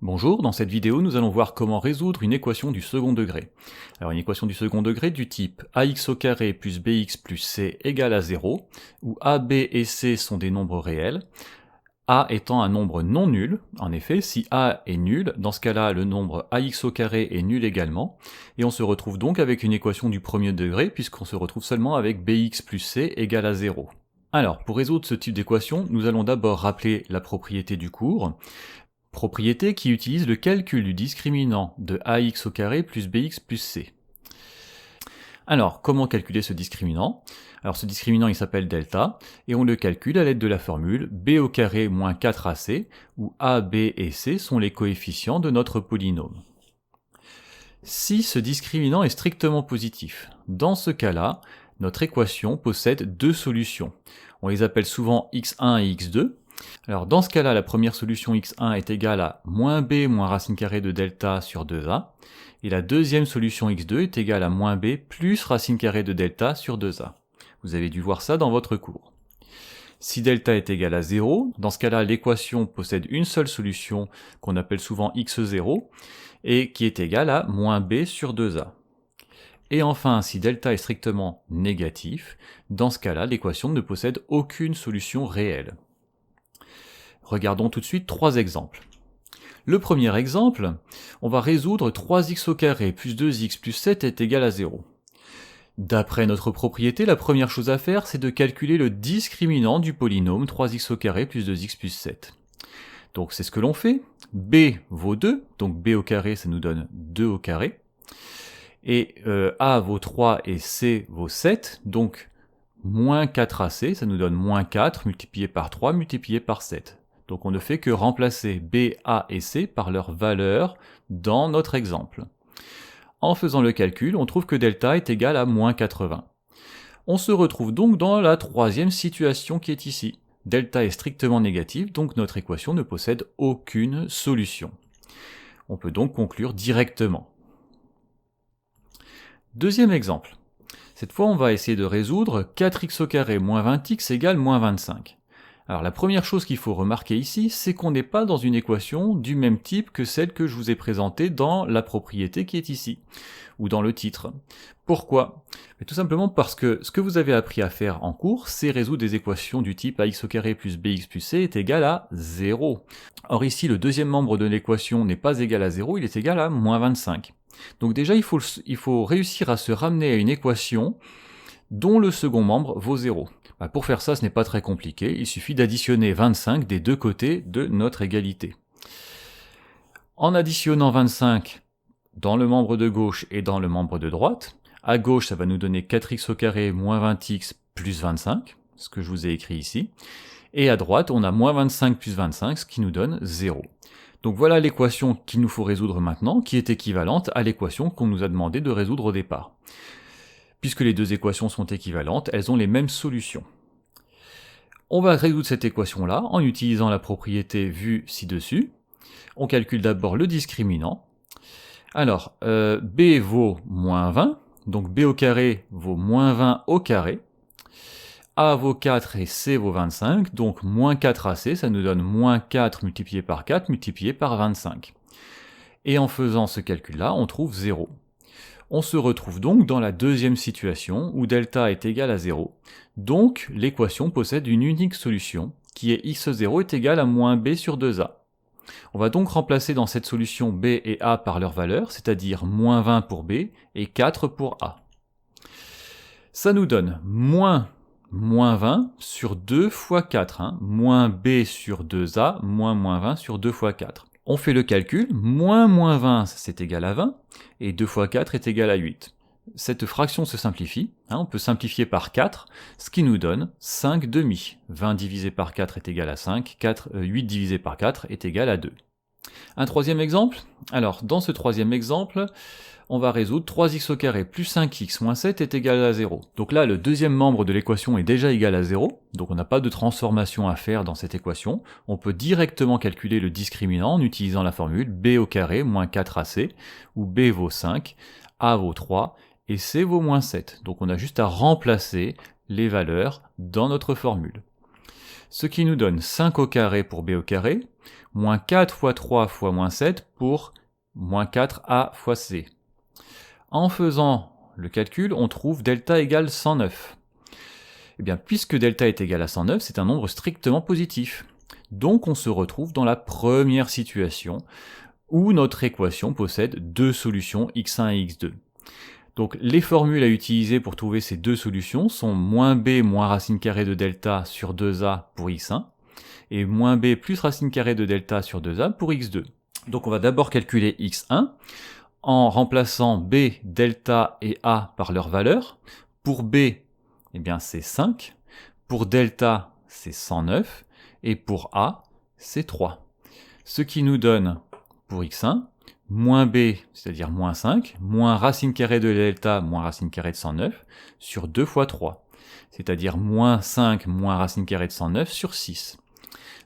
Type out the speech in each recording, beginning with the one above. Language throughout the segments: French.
Bonjour, dans cette vidéo nous allons voir comment résoudre une équation du second degré. Alors une équation du second degré du type ax au carré plus bx plus c égale à 0, où a, b et c sont des nombres réels, a étant un nombre non nul. En effet, si a est nul, dans ce cas-là le nombre ax au carré est nul également, et on se retrouve donc avec une équation du premier degré puisqu'on se retrouve seulement avec bx plus c égale à 0. Alors, pour résoudre ce type d'équation, nous allons d'abord rappeler la propriété du cours, propriété qui utilise le calcul du discriminant de ax au carré plus bx plus c. Alors, comment calculer ce discriminant? Alors ce discriminant il s'appelle delta, et on le calcule à l'aide de la formule b au carré moins 4ac, où a, b et c sont les coefficients de notre polynôme. Si ce discriminant est strictement positif, dans ce cas-là, notre équation possède deux solutions. On les appelle souvent x1 et x2. Alors dans ce cas-là, la première solution x1 est égale à moins b moins racine carrée de delta sur 2a, et la deuxième solution x2 est égale à moins b plus racine carrée de delta sur 2a. Vous avez dû voir ça dans votre cours. Si delta est égal à 0, dans ce cas-là, l'équation possède une seule solution qu'on appelle souvent x0, et qui est égale à moins b sur 2a. Et enfin, si delta est strictement négatif, dans ce cas-là, l'équation ne possède aucune solution réelle. Regardons tout de suite trois exemples. Le premier exemple, on va résoudre 3x au carré plus 2x plus 7 est égal à 0. D'après notre propriété, la première chose à faire, c'est de calculer le discriminant du polynôme 3x au carré plus 2x plus 7. Donc c'est ce que l'on fait. B vaut 2, donc b au carré, ça nous donne 2 au carré. Et a vaut 3 et c vaut 7, donc moins 4ac, ça nous donne moins 4 multiplié par 3 multiplié par 7. Donc on ne fait que remplacer b, a et c par leurs valeurs dans notre exemple. En faisant le calcul, on trouve que delta est égal à moins 80. On se retrouve donc dans la troisième situation qui est ici. Delta est strictement négatif, donc notre équation ne possède aucune solution. On peut donc conclure directement. Deuxième exemple. Cette fois, on va essayer de résoudre 4x au carré moins 20x égale moins 25. Alors la première chose qu'il faut remarquer ici, c'est qu'on n'est pas dans une équation du même type que celle que je vous ai présentée dans la propriété qui est ici, ou dans le titre. Pourquoi? Tout simplement parce que ce que vous avez appris à faire en cours, c'est résoudre des équations du type ax au carré plus bx plus c est égal à 0. Or ici, le deuxième membre de l'équation n'est pas égal à 0, il est égal à moins 25. Donc déjà, il faut réussir à se ramener à une équation dont le second membre vaut 0. Pour faire ça, ce n'est pas très compliqué, il suffit d'additionner 25 des deux côtés de notre égalité. En additionnant 25 dans le membre de gauche et dans le membre de droite, à gauche ça va nous donner 4x au carré moins 20x plus 25, ce que je vous ai écrit ici, et à droite on a moins 25 plus 25, ce qui nous donne 0. Donc voilà l'équation qu'il nous faut résoudre maintenant, qui est équivalente à l'équation qu'on nous a demandé de résoudre au départ. Puisque les deux équations sont équivalentes, elles ont les mêmes solutions. On va résoudre cette équation-là en utilisant la propriété vue ci-dessus. On calcule d'abord le discriminant. Alors, b vaut moins 20, donc b au carré vaut moins 20 au carré. A vaut 4 et c vaut 25, donc moins 4ac, ça nous donne moins 4 multiplié par 4 multiplié par 25. Et en faisant ce calcul-là, on trouve 0. On se retrouve donc dans la deuxième situation où delta est égal à 0. Donc l'équation possède une unique solution qui est x0 est égal à moins b sur 2a. On va donc remplacer dans cette solution b et a par leurs valeurs, c'est-à-dire moins 20 pour b et 4 pour a. Ça nous donne moins 20 sur 2 fois 4, moins b sur 2a, moins 20 sur 2 fois 4. On fait le calcul, moins 20 c'est égal à 20, et 2 fois 4 est égal à 8. Cette fraction se simplifie, on peut simplifier par 4, ce qui nous donne 5 demi. 20 divisé par 4 est égal à 5, 8 divisé par 4 est égal à 2. Un troisième exemple? Alors, dans ce troisième exemple, on va résoudre 3x au carré plus 5x moins 7 est égal à 0. Donc là, le deuxième membre de l'équation est déjà égal à 0, donc on n'a pas de transformation à faire dans cette équation. On peut directement calculer le discriminant en utilisant la formule b au carré moins 4ac, où b vaut 5, a vaut 3, et c vaut moins 7. Donc on a juste à remplacer les valeurs dans notre formule. ce qui nous donne 5 au carré pour b au carré, moins 4 fois 3 fois moins 7 pour moins 4a fois c. En faisant le calcul, on trouve delta égale 109. Eh bien, puisque delta est égal à 109, c'est un nombre strictement positif. Donc on se retrouve dans la première situation où notre équation possède deux solutions x1 et x2. Donc les formules à utiliser pour trouver ces deux solutions sont moins b moins racine carrée de delta sur 2a pour x1 et moins b plus racine carrée de delta sur 2a pour x2. Donc on va d'abord calculer x1 en remplaçant b, delta et a par leur valeur. Pour b, eh bien c'est 5, pour delta c'est 109 et pour a c'est 3. Ce qui nous donne pour x1 moins b, c'est-à-dire moins 5, moins racine carrée de delta moins racine carrée de 109 sur 2 fois 3, c'est-à-dire moins 5 moins racine carrée de 109 sur 6.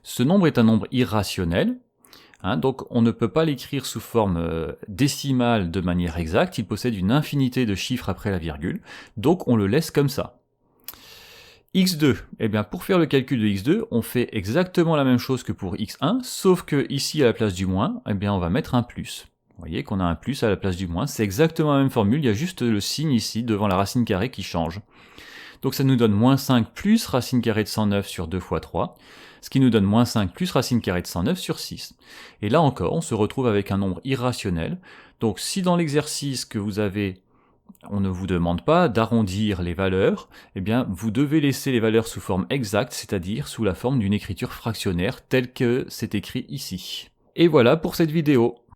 Ce nombre est un nombre irrationnel, donc on ne peut pas l'écrire sous forme décimale de manière exacte, il possède une infinité de chiffres après la virgule, donc on le laisse comme ça. x2, eh bien pour faire le calcul de x2, on fait exactement la même chose que pour x1, sauf que ici à la place du moins, eh bien on va mettre un plus. Vous voyez qu'on a un plus à la place du moins, c'est exactement la même formule, il y a juste le signe ici devant la racine carrée qui change. Donc ça nous donne moins 5 plus racine carrée de 109 sur 2 fois 3, ce qui nous donne moins 5 plus racine carrée de 109 sur 6. Et là encore, on se retrouve avec un nombre irrationnel. Donc si dans l'exercice que vous avez, on ne vous demande pas d'arrondir les valeurs, eh bien vous devez laisser les valeurs sous forme exacte, c'est-à-dire sous la forme d'une écriture fractionnaire telle que c'est écrit ici. Et voilà pour cette vidéo.